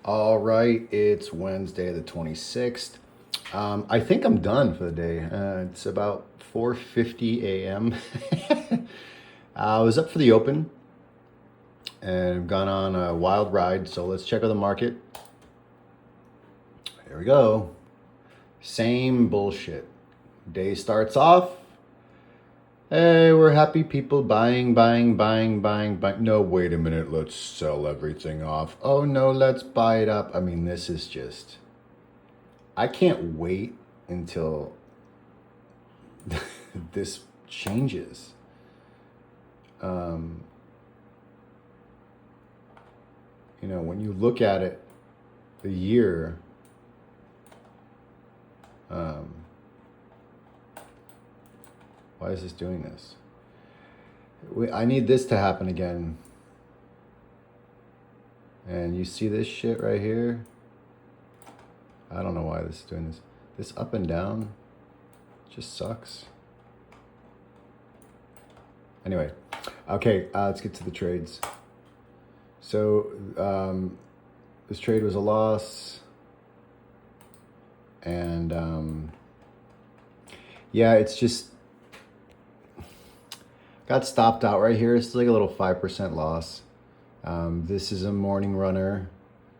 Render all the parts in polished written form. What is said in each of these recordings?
All right, it's Wednesday the 26th. I think I'm done for the day. It's about 4:50 a.m. I was up for the open and I've gone on a wild ride, so let's check out the market. Here we go. Same bullshit. Day starts off. Hey, we're happy people buying, buying, buying, buying, buying. No, wait a minute, let's sell everything off. Oh no, let's buy it up. I mean, this is just. I can't wait until this changes. Um, when you look at it, the year, um, why is this doing this? I need this to happen again. And you see this shit right here? I don't know why this is doing this. This up and down just sucks. Anyway, okay, let's get to the trades. So this trade was a loss. And yeah, it's just got stopped out right here. It's like a little 5% loss. This is a morning runner.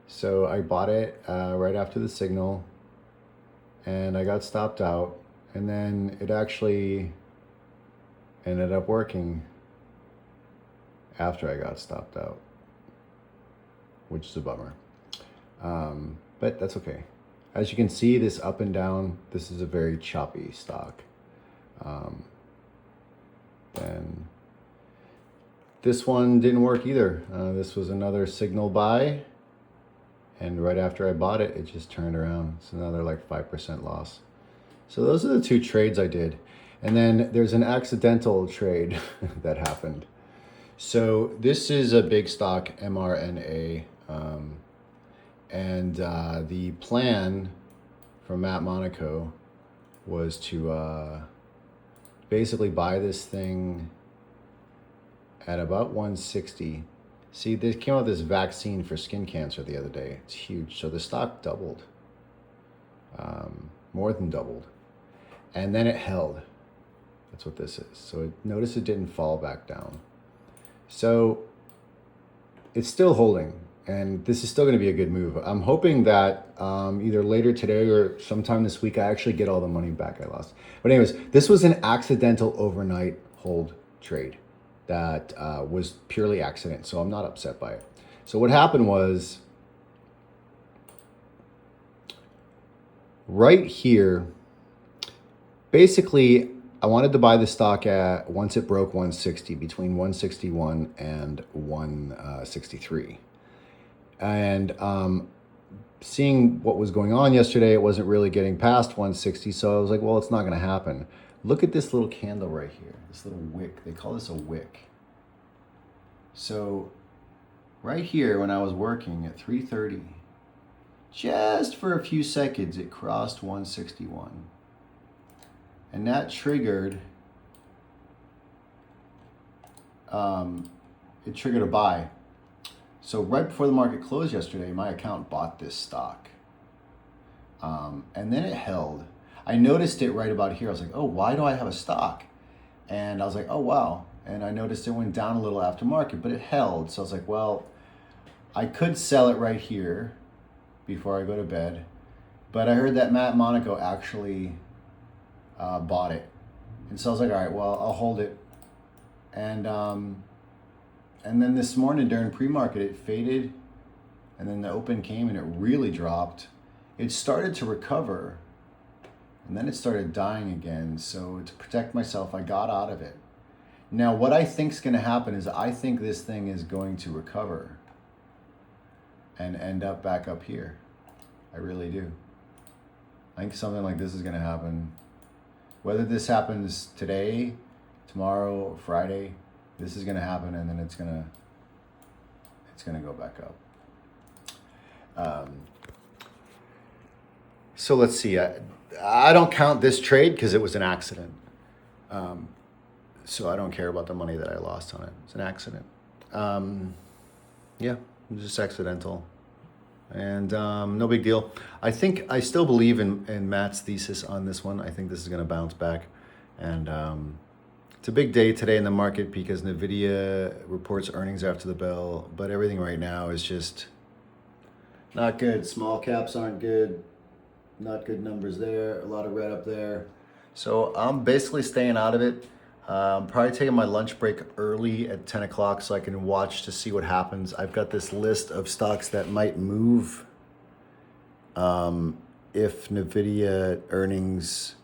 So I bought it right after the signal and I got stopped out. And then it actually ended up working after I got stopped out, which is a bummer. But that's okay. As you can see, this up and down, this is a very choppy stock. Then this one didn't work either. This was another signal buy. And right after I bought it, it just turned around. It's another like 5% loss. So those are the two trades I did. And then there's an accidental trade that happened. So this is a big stock, mRNA. And the plan from Matt Monaco was to basically buy this thing at about 160. See, they came out with this vaccine for skin cancer the other day. It's huge. So the stock doubled, more than doubled. And then it held. That's what this is. So notice it didn't fall back down. So it's still holding. And this is still going to be a good move. I'm hoping that either later today or sometime this week, I actually get all the money back I lost. But anyways, this was an accidental overnight hold trade that was purely accident. So I'm not upset by it. So what happened was right here, basically, I wanted to buy the stock at once it broke 160, between 161 and 163. And seeing what was going on yesterday, it wasn't really getting past 160. So I was like, well, it's not going to happen. Look at this little candle right here, this little wick. They call this a wick. So right here, when I was working at 3:30, just for a few seconds, it crossed 161. And that triggered, it triggered a buy. So right before the market closed yesterday, my account bought this stock. And then it held. I noticed it right about here. I was like, oh, why do I have a stock? And I was like, oh, wow. And I noticed it went down a little after market, but it held. So I was like, well, I could sell it right here before I go to bed. But I heard that Matt Monaco actually bought it. And so I was like, all right, well, I'll hold it. And then this morning during pre-market, it faded. And then the open came and it really dropped. It started to recover. And then it started dying again. So to protect myself, I got out of it. Now, what I think is going to happen is I think this thing is going to recover and end up back up here. I really do. I think something like this is going to happen. Whether this happens today, tomorrow, Friday, this is going to happen, and then it's going to go back up. So let's see. I don't count this trade because it was an accident. So I don't care about the money that I lost on it. It's an accident. Yeah, it was just accidental. And no big deal. I think I still believe in Matt's thesis on this one. I think this is going to bounce back. And it's a big day today in the market because NVIDIA reports earnings after the bell, but everything right now is just not good. Small caps aren't good. Not good numbers there. A lot of red up there. So I'm basically staying out of it. I'm probably taking my lunch break early at 10 o'clock so I can watch to see what happens. I've got this list of stocks that might move if NVIDIA earnings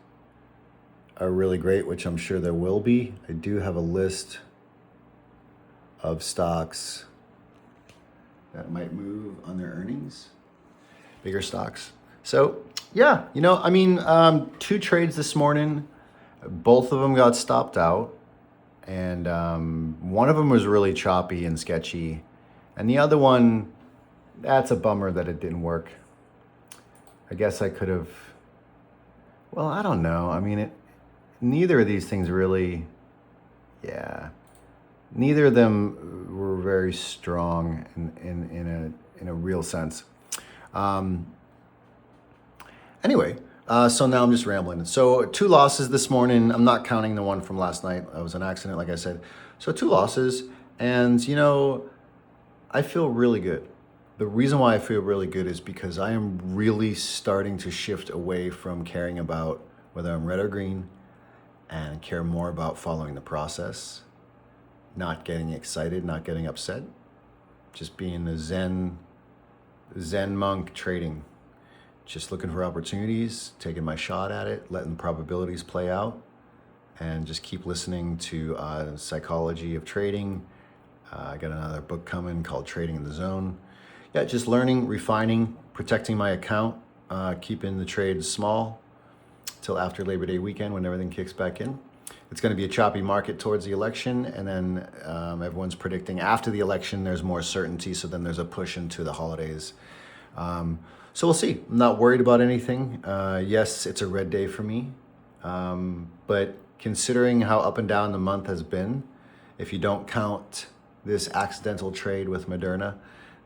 are really great, which I'm sure there will be. I do have a list of stocks that might move on their earnings, bigger stocks. So yeah, I mean, 2 trades this morning. Both of them got stopped out, and one of them was really choppy and sketchy, and the other one, that's a bummer that it didn't work. I guess I could have, well, I don't know. I mean, neither of these things really, neither of them were very strong in a real sense. Anyway, so now I'm just rambling. So 2 losses this morning. I'm not counting the one from last night. It was an accident, like I said. So 2 losses, and I feel really good. The reason why I feel really good is because I am really starting to shift away from caring about whether I'm red or green and care more about following the process, not getting excited, not getting upset, just being the Zen monk trading. Just looking for opportunities, taking my shot at it, letting probabilities play out, and just keep listening to the psychology of trading. I got another book coming called Trading in the Zone. Yeah, just learning, refining, protecting my account, keeping the trades small till after Labor Day weekend when everything kicks back in. It's going to be a choppy market towards the election, and then everyone's predicting after the election there's more certainty, so then there's a push into the holidays. So we'll see. I'm not worried about anything. Yes, it's a red day for me. But considering how up and down the month has been, if you don't count this accidental trade with Moderna,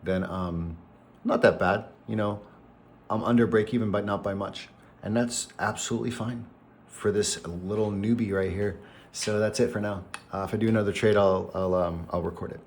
then not that bad. I'm under break even, but not by much. And that's absolutely fine for this little newbie right here. So that's it for now. If I do another trade, I'll record it.